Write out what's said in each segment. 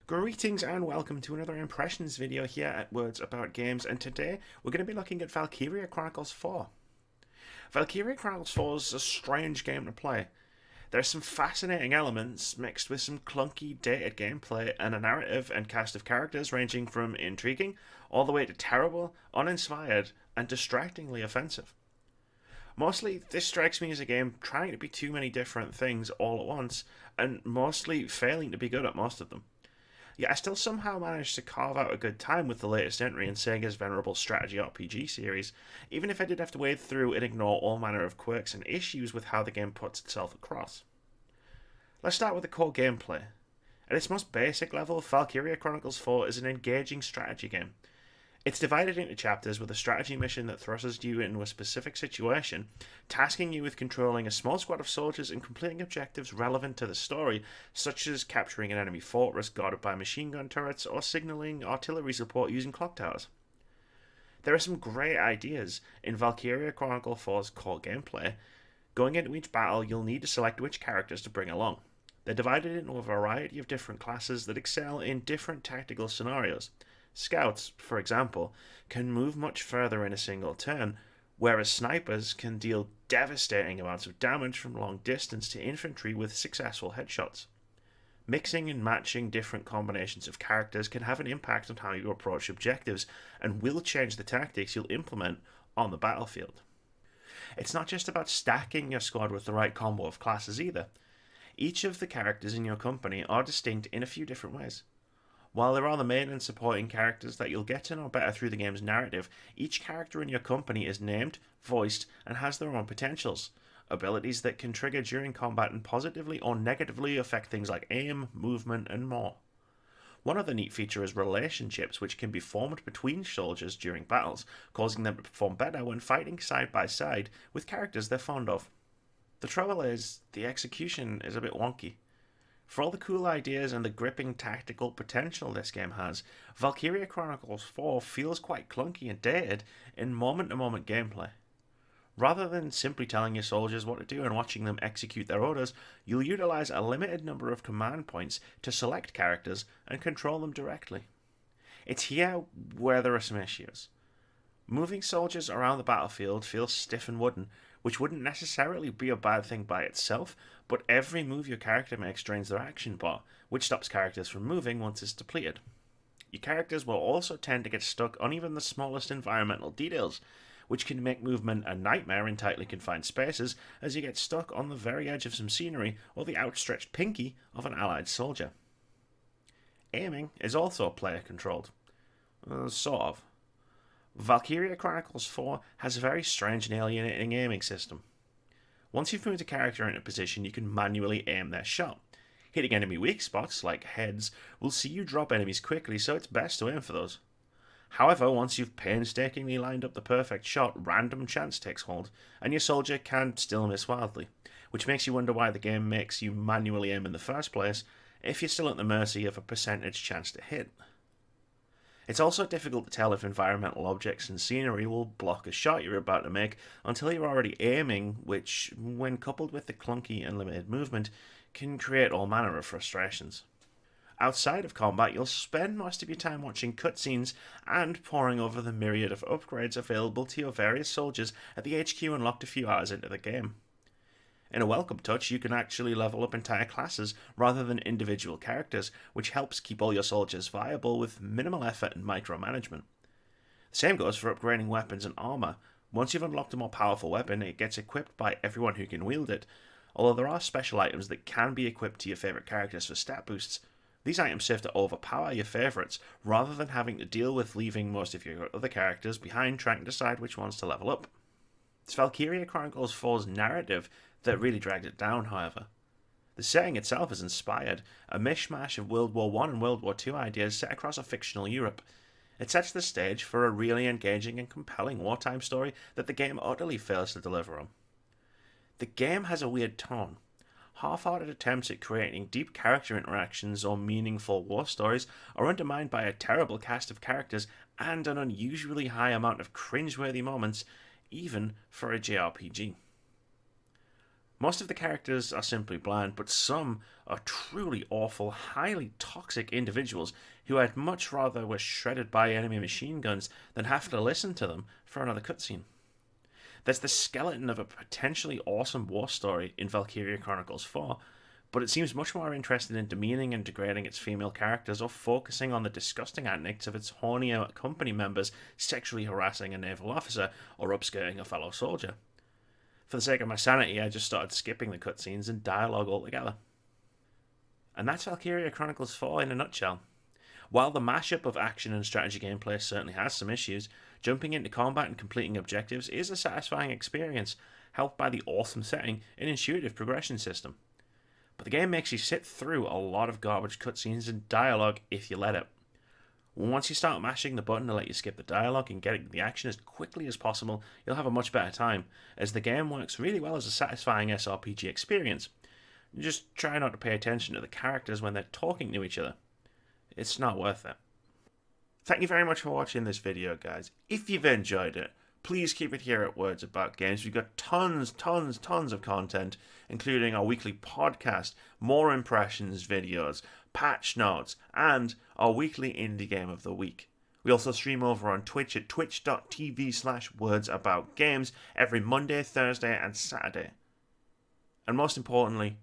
Greetings and welcome to another impressions video here at Words About Games, and today we're going to be looking at Valkyria Chronicles 4. Valkyria Chronicles 4 is a strange game to play. There's some fascinating elements mixed with some clunky, dated gameplay and a narrative and cast of characters ranging from intriguing all the way to terrible, uninspired, and distractingly offensive. Mostly, this strikes me as a game trying to be too many different things all at once, and mostly failing to be good at most of them. Yet I still somehow managed to carve out a good time with the latest entry in Sega's venerable strategy RPG series, even if I did have to wade through and ignore all manner of quirks and issues with how the game puts itself across. Let's start with the core gameplay. At its most basic level, Valkyria Chronicles 4 is an engaging strategy game. It's divided into chapters with a strategy mission that thrusts you into a specific situation, tasking you with controlling a small squad of soldiers and completing objectives relevant to the story, such as capturing an enemy fortress guarded by machine gun turrets or signaling artillery support using clock towers. There are some great ideas in Valkyria Chronicle 4's core gameplay. Going into each battle, you'll need to select which characters to bring along. They're divided into a variety of different classes that excel in different tactical scenarios. Scouts, for example, can move much further in a single turn, whereas snipers can deal devastating amounts of damage from long distance to infantry with successful headshots. Mixing and matching different combinations of characters can have an impact on how you approach objectives and will change the tactics you'll implement on the battlefield. It's not just about stacking your squad with the right combo of classes either. Each of the characters in your company are distinct in a few different ways. While there are the main and supporting characters that you'll get to know better through the game's narrative, each character in your company is named, voiced, and has their own potentials, abilities that can trigger during combat and positively or negatively affect things like aim, movement, and more. One other neat feature is relationships, which can be formed between soldiers during battles, causing them to perform better when fighting side by side with characters they're fond of. The trouble is, the execution is a bit wonky. For all the cool ideas and the gripping tactical potential this game has, Valkyria Chronicles 4 feels quite clunky and dated in moment-to-moment gameplay. Rather than simply telling your soldiers what to do and watching them execute their orders, you'll utilize a limited number of command points to select characters and control them directly. It's here where there are some issues. Moving soldiers around the battlefield feels stiff and wooden, which wouldn't necessarily be a bad thing by itself, but every move your character makes drains their action bar, which stops characters from moving once it's depleted. Your characters will also tend to get stuck on even the smallest environmental details, which can make movement a nightmare in tightly confined spaces as you get stuck on the very edge of some scenery or the outstretched pinky of an allied soldier. Aiming is also player controlled. Sort of. Valkyria Chronicles 4 has a very strange and alienating aiming system. Once you've moved a character into position, you can manually aim their shot. Hitting enemy weak spots, like heads, will see you drop enemies quickly, so it's best to aim for those. However, once you've painstakingly lined up the perfect shot, random chance takes hold, and your soldier can still miss wildly, which makes you wonder why the game makes you manually aim in the first place if you're still at the mercy of a percentage chance to hit. It's also difficult to tell if environmental objects and scenery will block a shot you're about to make until you're already aiming, which, when coupled with the clunky and limited movement, can create all manner of frustrations. Outside of combat, you'll spend most of your time watching cutscenes and poring over the myriad of upgrades available to your various soldiers at the HQ unlocked a few hours into the game. In a welcome touch, you can actually level up entire classes rather than individual characters, which helps keep all your soldiers viable with minimal effort and micromanagement. The same goes for upgrading weapons and armor. Once you've unlocked a more powerful weapon, it gets equipped by everyone who can wield it, although there are special items that can be equipped to your favorite characters for stat boosts. These items serve to overpower your favorites, rather than having to deal with leaving most of your other characters behind trying to decide which ones to level up. It's Valkyria Chronicles 4's narrative that really dragged it down, however. The setting itself is inspired, a mishmash of World War I and World War II ideas set across a fictional Europe. It sets the stage for a really engaging and compelling wartime story that the game utterly fails to deliver on. The game has a weird tone. Half-hearted attempts at creating deep character interactions or meaningful war stories are undermined by a terrible cast of characters and an unusually high amount of cringeworthy moments, even for a JRPG. Most of the characters are simply bland, but some are truly awful, highly toxic individuals who I'd much rather were shredded by enemy machine guns than have to listen to them for another cutscene. There's the skeleton of a potentially awesome war story in Valkyria Chronicles 4, but it seems much more interested in demeaning and degrading its female characters or focusing on the disgusting antics of its hornier company members sexually harassing a naval officer or upskirting a fellow soldier. For the sake of my sanity, I just started skipping the cutscenes and dialogue altogether. And that's Valkyria Chronicles 4 in a nutshell. While the mashup of action and strategy gameplay certainly has some issues, jumping into combat and completing objectives is a satisfying experience, helped by the awesome setting and intuitive progression system. But the game makes you sit through a lot of garbage cutscenes and dialogue if you let it. Once you start mashing the button to let you skip the dialogue and get the action as quickly as possible, you'll have a much better time, as the game works really well as a satisfying SRPG experience. Just try not to pay attention to the characters when they're talking to each other. It's not worth it. Thank you very much for watching this video, guys. If you've enjoyed it, please keep it here at Words About Games. We've got tons of content, including our weekly podcast, more impressions videos, patch notes, and our weekly indie game of the week. We also stream over on Twitch at twitch.tv/wordsaboutgames every Monday, Thursday, and Saturday. And most importantly,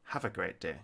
have a great day.